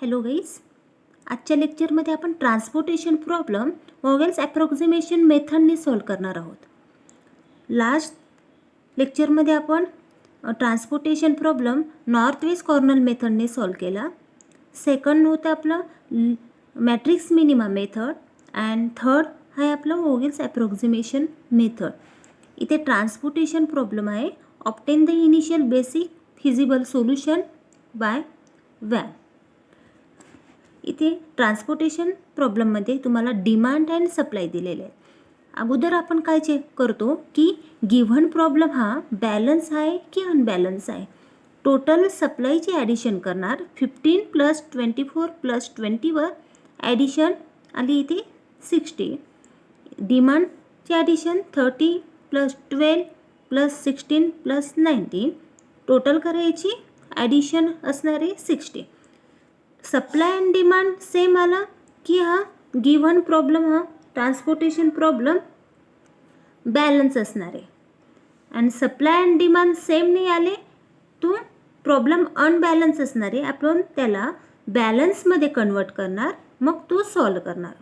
Hello guys, आजच्या लेक्चरमध्ये आपण ट्रान्सपोर्टेशन प्रॉब्लेम व्हॉवेल्स ॲप्रॉक्सिमेशन मेथडने सॉल्व करणार आहोत. लास्ट लेक्चरमध्ये आपण transportation problem north west corner मेथडने सॉल्व केला. सेकंड होतं आपलं matrix minima method and third आहे आपलं व्हॉवेल्स ॲप्रॉक्सिमेशन मेथड. इथे ट्रान्सपोर्टेशन प्रॉब्लेम आहे. Obtain the initial basic feasible solution by VAM. इथे ट्रान्सपोर्टेशन प्रॉब्लेममध्ये तुम्हाला डिमांड अँड सप्लाय दिलेले आहे. अगोदर आपण काय चेक करतो की गिव्हन प्रॉब्लेम हा बॅलन्स आहे की अनबॅलन्स आहे. टोटल सप्लायची ॲडिशन करणार. 15 + 24 + 20 वर ॲडिशन आली इथे 60. डिमांडची ॲडिशन 30 + 12 + 16 + 19. टोटल करायची ॲडिशन असणारे 60. सप्लाय अँड डिमांड सेम आला की हा गिव्हन प्रॉब्लेम हा ट्रान्सपोर्टेशन प्रॉब्लेम बॅलन्स असणार आहे. And supply and demand same नाही आले तो प्रॉब्लेम अनबॅलन्स असणार आहे. आपण त्याला बॅलन्समध्ये कन्वर्ट करणार, मग तो सॉल्व करणार.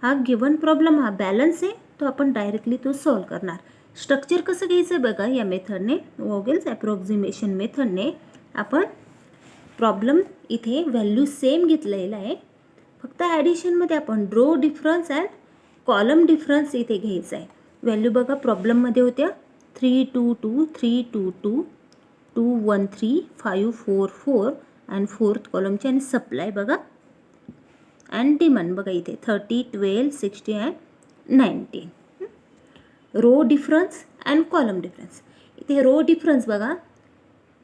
हा गिव्हन प्रॉब्लेम हा बॅलन्स आहे, तो आपण डायरेक्टली तो सॉल्व करणार. स्ट्रक्चर कसं घ्यायचं बघा. या मेथडने व्हॉवेल्स ॲप्रॉक्सिमेशन मेथडने आपण प्रॉब्लेम इथे व्हॅल्यू सेम घेतलेला आहे. फक्त ॲडिशनमध्ये आपण row difference and column difference इथे घ्यायचा आहे. व्हॅल्यू बघा प्रॉब्लेममध्ये होत्या 322 322 213 544 अँड फोर्थ कॉलमची. आणि सप्लाय बघा अँड डिमांड बघा इथे 30 12 60 and 19. Row difference and column difference. इथे रो डिफरन्स बघा.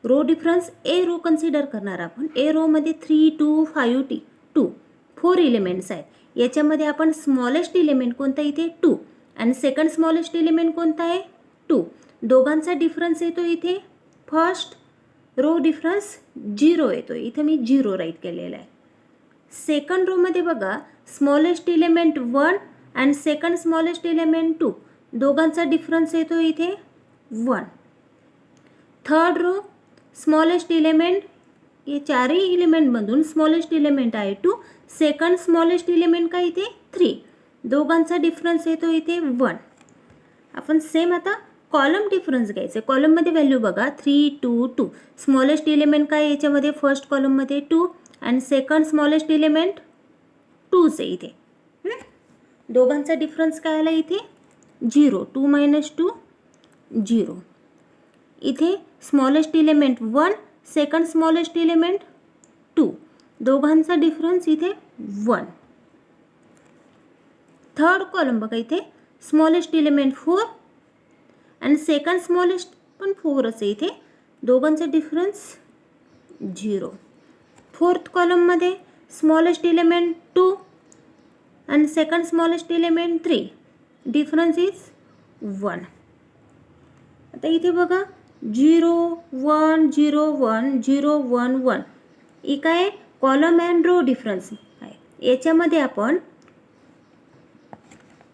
रो डिफरन्स ए रो कन्सिडर करणार आपण. ए रोमध्ये 3 2 5 2 4 एलिमेंट्स आहेत. याच्यामध्ये आपण स्मॉलेस्ट एलिमेंट कोणता इथे 2 आणि सेकंड स्मॉलेस्ट एलिमेंट कोणता आहे 2. दोघांचा डिफरन्स येतो इथे. फर्स्ट रो डिफरन्स 0 येतो. इथे मी 0 राईट केलेला आहे. सेकंड रोमध्ये बघा स्मॉलेस्ट एलिमेंट 1 आणि सेकंड स्मॉलेस्ट एलिमेंट 2. दोघांचा डिफरन्स येतो इथे 1. थर्ड रो स्मॉलेस्ट एलिमेंट, हे चारही एलिमेंटमधून स्मॉलेस्ट एलिमेंट आहे 2. सेकंड स्मॉलेस्ट एलिमेंट काय इथे 3. दोघांचा डिफरन्स येतो इथे 1. आपण सेम आता कॉलम डिफरन्स घ्यायचे. कॉलममध्ये व्हॅल्यू बघा 3 2 2. स्मॉलेस्ट एलिमेंट काय याच्यामध्ये फर्स्ट कॉलममध्ये 2 आणि सेकंड स्मॉलेस्ट एलिमेंट 2च आहे इथे. दोघांचा डिफरन्स काय आला इथे 0. 2 - 2 0. इथे smallest element 1, second smallest element 2. दोघांचा डिफरन्स इथे 1. थर्ड कॉलम बघा इथे स्मॉलेस्ट एलिमेंट 4 आणि सेकंड स्मॉलेस्ट पण 4च आहे इथे. दोघांचा डिफरन्स 0. फोर्थ कॉलममध्ये स्मॉलेस्ट एलिमेंट 2 आणि second smallest element 3. Difference is 1. आता इथे बघा 0 1 0 1 0 1 1. ही काय कॉलम अँड रो डिफरन्स आहे. याच्यामध्ये आपण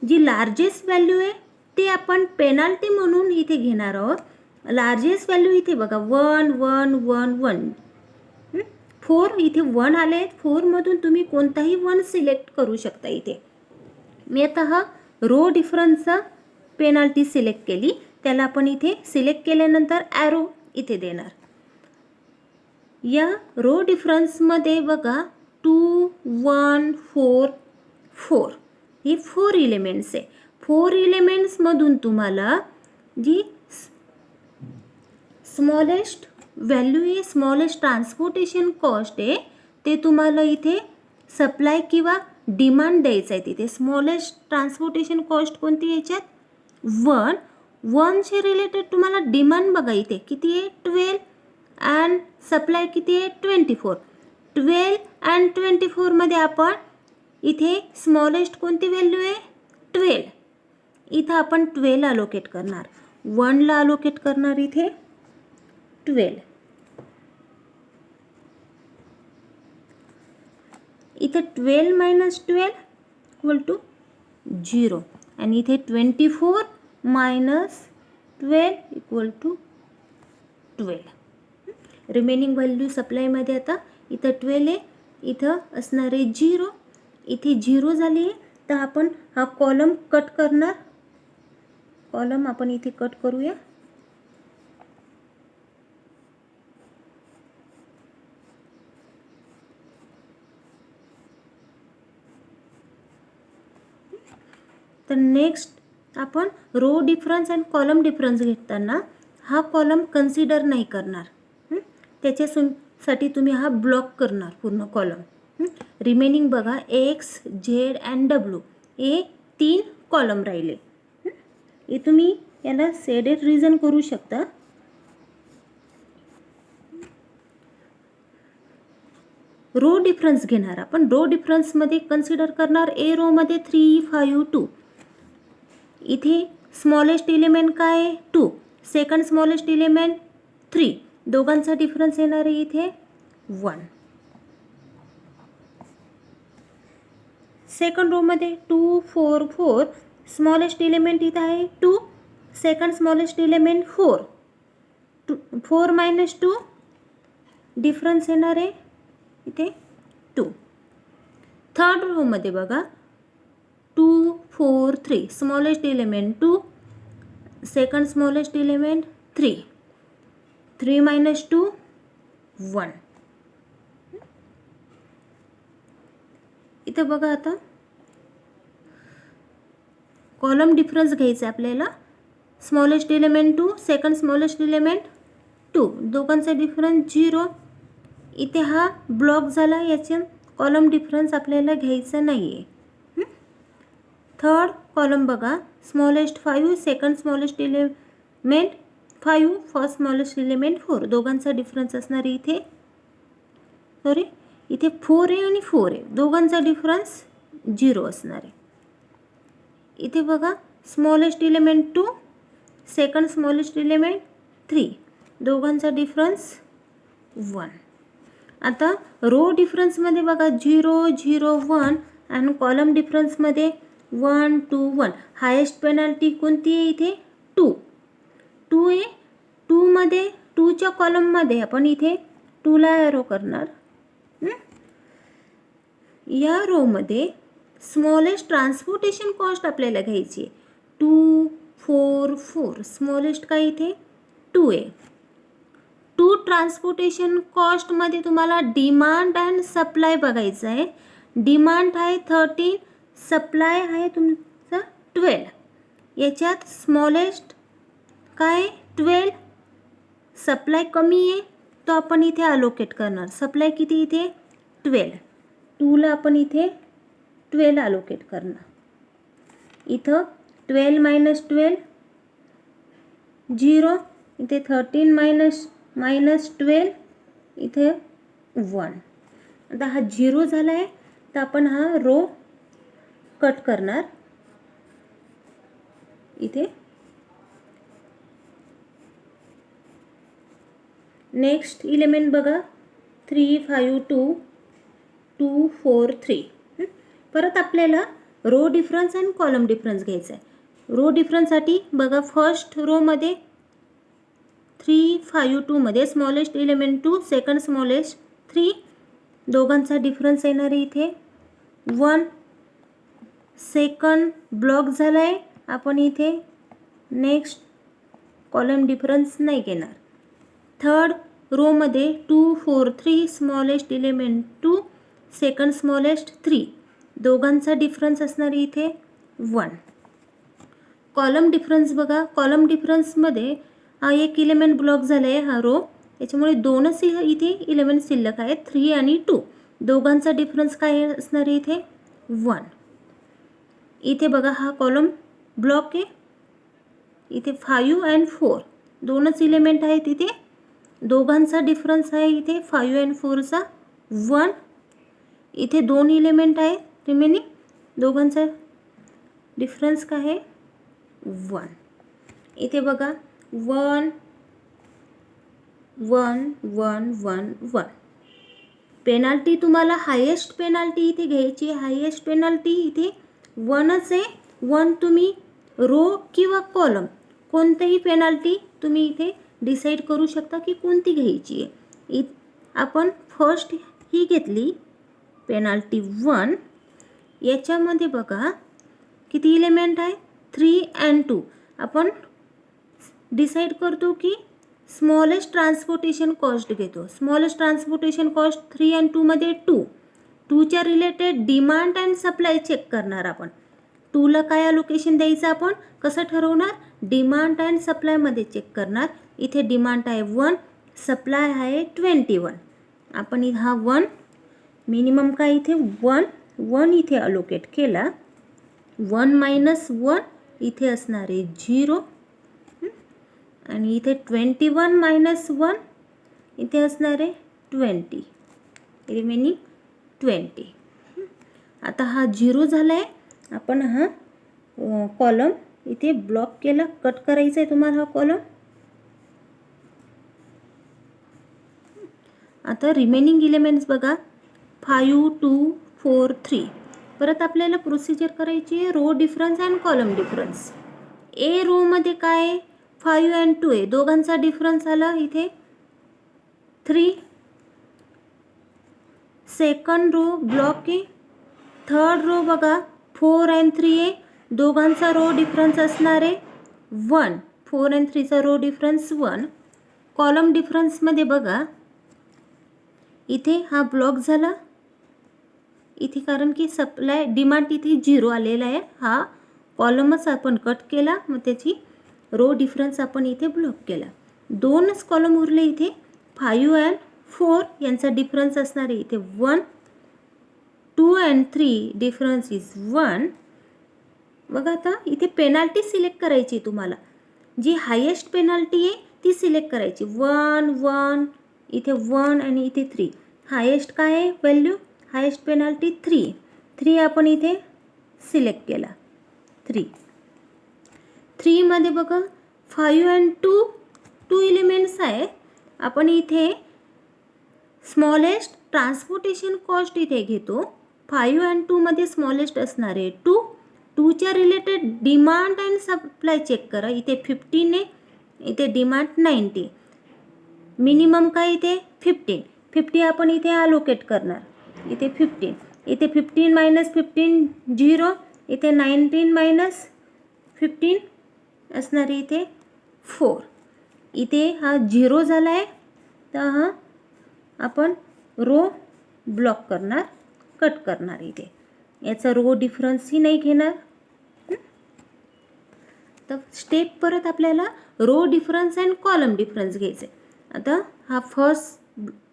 जी लार्जेस्ट व्हॅल्यू आहे ते आपण पेनाल्टी म्हणून इथे घेणार आहोत. लार्जेस्ट व्हॅल्यू इथे बघा 1 1 1 1. 4 इथे 1 आले आहेत. 4मधून तुम्ही कोणताही 1 सिलेक्ट करू शकता. इथे मी आता हा रो डिफरन्सचा पेनाल्टी सिलेक्ट केली. त्याला आपण इथे सिलेक्ट केल्यानंतर ॲरो इथे देणार. या रो डिफरन्समध्ये बघा 2 1 4 4 हे 4 एलिमेंट्स आहे. 4 एलिमेंट्समधून तुम्हाला जी स्मॉलेस्ट व्हॅल्यू आहे, स्मॉलेस्ट ट्रान्सपोर्टेशन कॉस्ट आहे, ते तुम्हाला इथे सप्लाय किंवा डिमांड द्यायचं आहे. तिथे स्मॉलेस्ट ट्रान्सपोर्टेशन कॉस्ट कोणती याच्यात 1. 1चे रिलेटेड तुम्हाला डिमांड बघा इथे किती आहे 12 अँड सप्लाय किती आहे 24. 12 अँड 24मध्ये आपण इथे स्मॉलेस्ट कोणती व्हॅल्यू आहे 12. इथं आपण 12 अलोकेट करणार. 1ला अलोकेट करणार इथे 12. इथे 12 - 12 = 0 आणि इथे 24 - 12 = 12. रिमेनिंग व्हॅल्यू सप्लायमध्ये आता इथं 12 आहे इथं असणारे 0, इथे 0 झाली आहे, तर आपण हा कॉलम कट करणार. कॉलम आपण इथे कट करूया. तर नेक्स्ट आपण रो डिफरन्स आणि कॉलम डिफरन्स घेताना हा कॉलम कन्सिडर नाही करणार. त्याच्यासाठी तुम्ही हा ब्लॉक करणार पूर्ण कॉलम. रिमेनिंग बघा एक्स, झेड अँड डब्ल्यू हे 3 कॉलम राहिले. हे तुम्ही याला शेडेड रिजन करू शकता. रो डिफरन्स घेणार आपण. रो डिफरन्समध्ये कन्सिडर करणार ए रोमध्ये 3, 5, 2. इथे स्मॉलेस्ट एलिमेंट काय आहे 2, सेकंड स्मॉलेस्ट एलिमेंट 3, दोघांचा डिफरन्स येणार आहे इथे 1. सेकंड रोमध्ये 2, 4, 4, स्मॉलेस्ट एलिमेंट इथे आहे 2, second smallest element 4, 4 minus 2, difference येणार आहे इथे 2. थर्ड रोमध्ये बघा 2, 4, 3, smallest element 2, second smallest element 3, 3 minus 2, 1. इथे बघा आता कॉलम डिफरन्स घ्यायचा आपल्याला. Smallest element 2, second smallest element 2, दोघांचा डिफरन्स 0. इथे हा ब्लॉक झाला, याचे कॉलम डिफरन्स आपल्याला घ्यायचा नाही आहे. थर्ड कॉलम बघा smallest 5, second smallest element 5, first smallest element 4, दोघांचा डिफरन्स असणार इथे इथे 4 आहे आणि 4 आहे, दोघांचा डिफरन्स 0 असणार आहे. इथे बघा smallest element 2, second smallest element 3, दोघांचा डिफरन्स 1. आता रो डिफरन्समध्ये बघा 0, 0, 1 आणि कॉलम डिफरन्समध्ये 1, 2, 1. हायेस्ट पेनल्टी कोणती आहे इथे 2, 2 आहे. 2मध्ये 2च्या कॉलममध्ये आपण इथे 2ला एरो करणार. या रोमध्ये स्मॉलेस्ट ट्रान्सपोर्टेशन कॉस्ट आपल्याला घ्यायची आहे 2, 4, 4. स्मॉलेस्ट काय इथे 2 आहे. 2 ट्रान्सपोर्टेशन कॉस्टमध्ये तुम्हाला डिमांड अँड सप्लाय बघायचं आहे. डिमांड आहे 13, सप्लाय आहे तुमचा 12. याच्यात स्मॉलेस्ट काय 12, सप्लाय कमी आहे, तो आपण इथे अलोकेट करणार. सप्लाय किती इथे 12, 2ला आपण इथे 12 अलोकेट करणार. इथं 12 मायनस 12 0, इथे 13 मायनस 12 इथे 1. आता हा 0 झाला आहे, तर आपण हा रो कट करणार. इथे नेक्स्ट एलिमेंट बघा 3, 5, 2, 2, 4, 3. परत आपल्याला रो डिफरन्स आणि कॉलम डिफरन्स घ्यायचा आहे. रो डिफरन्ससाठी बघा फर्स्ट रोमध्ये 3, 5, 2 मध्ये स्मॉलेस्ट एलिमेंट 2, सेकंड स्मॉलेस्ट 3, दोघांचा डिफरन्स येणार आहे इथे 1. सेकंड ब्लॉक झाला आहे, आपण इथे नेक्स्ट कॉलम डिफरन्स नाही घेणार. थर्ड रोमध्ये 2, 4, 3, स्मॉलेस्ट एलिमेंट 2, सेकंड स्मॉलेस्ट 3, दोघांचा डिफरन्स असणार इथे 1. कॉलम डिफरन्स बघा, कॉलम डिफरन्समध्ये हा एक एलिमेंट ब्लॉक झाला आहे हा रो, त्याच्यामुळे 2च इथे एलिमेंट शिल्लक आहेत 3 आणि 2, दोघांचा डिफरन्स काय असणार आहे इथे 1. इथे बघा हा कॉलम ब्लॉक आहे, इथे 5 अँड 4, 2च एलिमेंट आहेत इथे, दोघांचा डिफरन्स आहे इथे 5 अँड 4चा 1. इथे 2 एलिमेंट आहे रिमेनिंग, दोघांचा डिफरन्स काय आहे 1. इथे बघा 1, 1, 1, 1, 1. पेनाल्टी तुम्हाला हायेस्ट पेनाल्टी इथे घ्यायची आहे. हायेस्ट पेनाल्टी इथे 1च आहे. 1 तुम्ही रो किंवा कॉलम कोणतीही पेनाल्टी तुम्ही इथे डिसाईड करू शकता की कोणती घ्यायची आहे. आपण फर्स्ट ही घेतली पेनाल्टी 1. याच्यामध्ये बघा किती इलेमेंट आहे, 3 and 2. आपण डिसाईड करतो की स्मॉलेस्ट ट्रान्सपोर्टेशन कॉस्ट घेतो. स्मॉलेस्ट ट्रान्सपोर्टेशन कॉस्ट 3 and 2 मध्ये 2. 2च्या related demand and supply check करणार आपण. 2ला काय अलोकेशन द्यायचं आपण कसं ठरवणार, डिमांड अँड सप्लायमध्ये चेक करणार. इथे डिमांड आहे 1, सप्लाय आहे 21. आपण हा 1 मिनिमम काय इथे 1 इथे अलोकेट केला. 1 - 1 इथे असणार आहे 0 आणि इथे 21 - 1 इथे असणार आहे 20, रिमेनिंग 20. आता हा 0 झाला आहे. आपण हा कॉलम इथे ब्लॉक केला, कट करायचा आहे तुम्हाला हा कॉलम. आता रिमेनिंग एलिमेंट्स बघा 5, 2, 4, 3. परत आपल्याला प्रोसिजर करायची आहे row difference and column difference. A रोमध्ये काय 5 and 2 आहे, दोघांचा डिफरन्स आला इथे 3. सेकंड रो ब्लॉक आहे. थर्ड रो बघा 4 and 3 आहे, दोघांचा रो डिफरन्स असणार आहे 1. 4 and 3चा रो डिफरन्स 1. कॉलम डिफरन्समध्ये बघा इथे हा ब्लॉक झाला इथे, कारण की सप्लाय डिमांड इथे 0 आलेला आहे. हा कॉलमच आपण कट केला, मग त्याची रो डिफरन्स आपण इथे ब्लॉक केला. 2च कॉलम उरले इथे 5 and 4 यांचा डिफरन्स असणार आहे इथे 1. 2 and 3 डिफरन्स इज 1. बघा आता इथे पेनाल्टी सिलेक्ट करायची तुम्हाला. जी हायेस्ट पेनाल्टी आहे ती सिलेक्ट करायची. 1 1 इथे 1 आणि इथे 3. हायेस्ट काय आहे व्हॅल्यू, हायेस्ट पेनाल्टी 3 आपण इथे सिलेक्ट केला. 3 मध्ये बघा 5 and 2 एलिमेंट्स आहे. आपण इथे स्मॉलेस्ट ट्रान्सपोर्टेशन कॉस्ट इथे घेतो. 5 and 2 मध्ये स्मॉलेस्ट असणार आहे 2. 2च्या related demand and supply check करा. इथे 15 आहे, इथे डिमांड 90. मिनिमम काय इथे 50 आपण इथे अलोकेट करणार. इथे 15, इथे 15 - 15 0, इथे 19 - 15 असणार आहे इथे 4. इथे हा 0 झाला आहे, तर हा आपण रो ब्लॉक करणार, कट करणार. इथे याचा रो डिफरन्सही नाही घेणार. तर स्टेप परत आपल्याला row difference and column difference घ्यायचे. आता हा फर्स्ट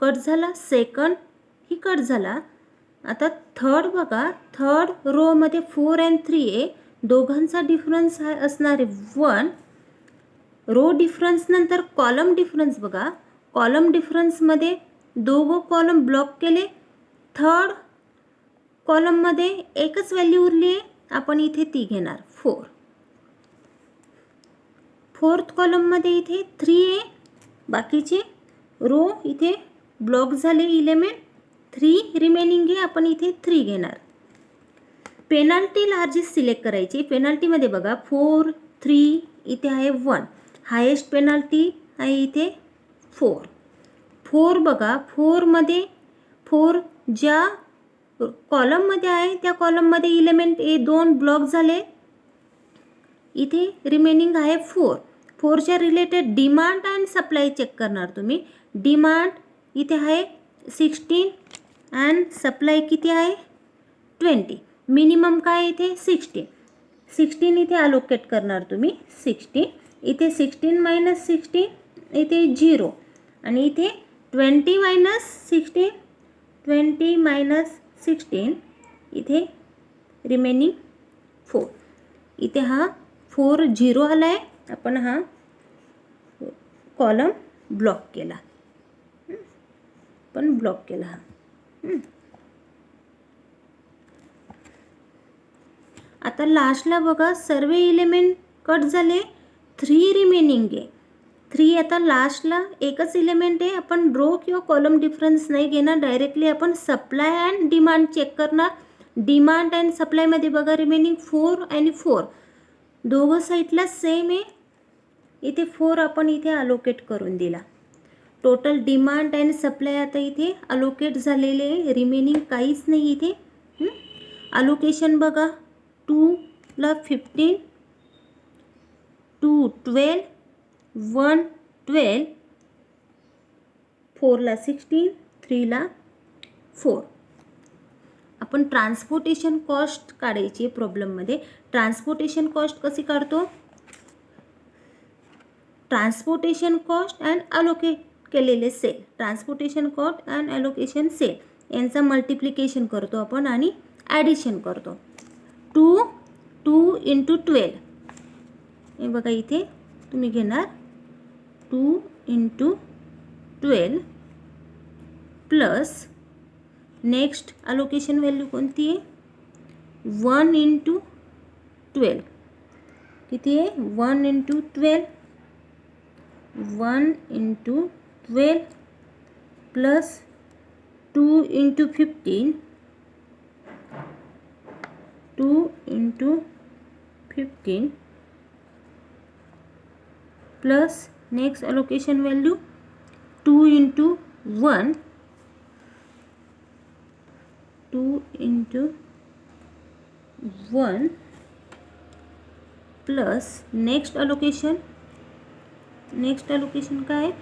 कट झाला, सेकंड ही कट झाला. आता थर्ड बघा, थर्ड रोमध्ये 4 and 3 आहे, दोघांचा डिफरन्स हा असणार आहे 1. रो डिफरन्स नंतर कॉलम डिफरन्स बघा. कॉलम डिफरन्समध्ये दोघं कॉलम ब्लॉक केले. थर्ड कॉलममध्ये एकच व्हॅल्यू उरली आहे, आपण इथे ती घेणार 4. फोर्थ कॉलममध्ये इथे 3 आहे, बाकीचे रो इथे ब्लॉक झाले इलेमेंट 3 रिमेनिंग आहे, आपण इथे 3 घेणार. पेनाल्टी लार्जेस्ट सिलेक्ट करायची. पेनाल्टीमध्ये बघा 4 3 इथे आहे 1. हायेस्ट पेनाल्टी आहे इथे 4 बघा. 4मध्ये 4 ज्या कॉलममध्ये आहे त्या कॉलममध्ये इलेमेंट ए 2 ब्लॉक झाले. इथे रिमेनिंग आहे 4च्या related demand and supply check करणार तुम्ही. डिमांड इथे आहे 16 अँड सप्लाय किती आहे 20. मिनिमम काय इथे 16 इथे अलोकेट करणार तुम्ही 16. इथे 16 - 16 इथे 0 आणि इथे 20 - 16 इथे रिमेनिंग 4. इथे हा 4 0 आला आहे, आपण हा कॉलम ब्लॉक केला. पण ब्लॉक केला हा. आता लास्टला बघा सर्व एलिमेंट कट झाले, 3 रिमेनिंग आहे. 3 आता लास्टला एकच एलिमेंट आहे. आपण रो किंवा कॉलम डिफरन्स नाही घेणार, डायरेक्टली आपण सप्लाय अँड डिमांड चेक करणार. डिमांड अँड सप्लायमध्ये बघा रिमेनिंग 4 आणि 4 दोघं साईडला सेम आहे. इथे 4 आपण इथे अलोकेट करून दिला. टोटल डिमांड अँड सप्लाय आता इथे अलोकेट झालेले आहे, रिमेनिंग काहीच नाही इथे. अलोकेशन बघा, 2ला 15, 2 12, 1 12, 4ला 16, 3ला 4. आपण ट्रान्सपोर्टेशन कॉस्ट काढायची आहे प्रॉब्लेममध्ये. ट्रान्सपोर्टेशन कॉस्ट कशी काढतो? ट्रान्सपोर्टेशन कॉस्ट अँड अलोकेट केलेले cell, transportation cost and allocation cell यांचा मल्टिप्लिकेशन करतो आपण आणि ॲडिशन करतो. 2 इंटू 12, हे बघा इथे तुम्ही घेणार 2 into 12 plus next allocation value कोणती आहे? 1 इंटू 12. किती आहे? 1 into 12, 1 into 12 plus 2 into 15, 2 into 15 plus next allocation value 2 into 1, 2 into 1 plus next allocation काय आहे?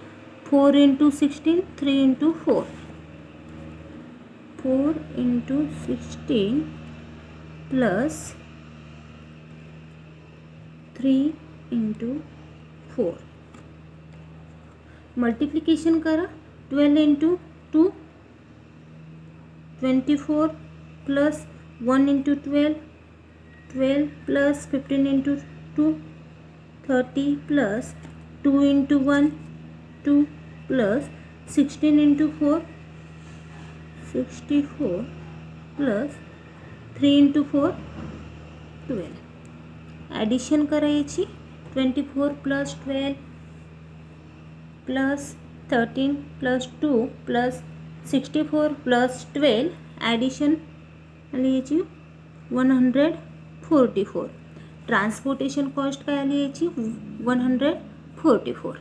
4 into 16, 3 into 4, 4 into 16 plus 3 into 4. Multiplication करा. 12 into 2, 24 plus 1 into 12, 12 plus 15 into 2, 30 plus 2 into 1, 2 plus 16 into 4, 64 plus 3 into 4, 12. Addition करायची. 24 plus 12 plus 13 plus 2 plus 64 plus 12, addition आली याची 144. Transportation cost काय आली याची? 144.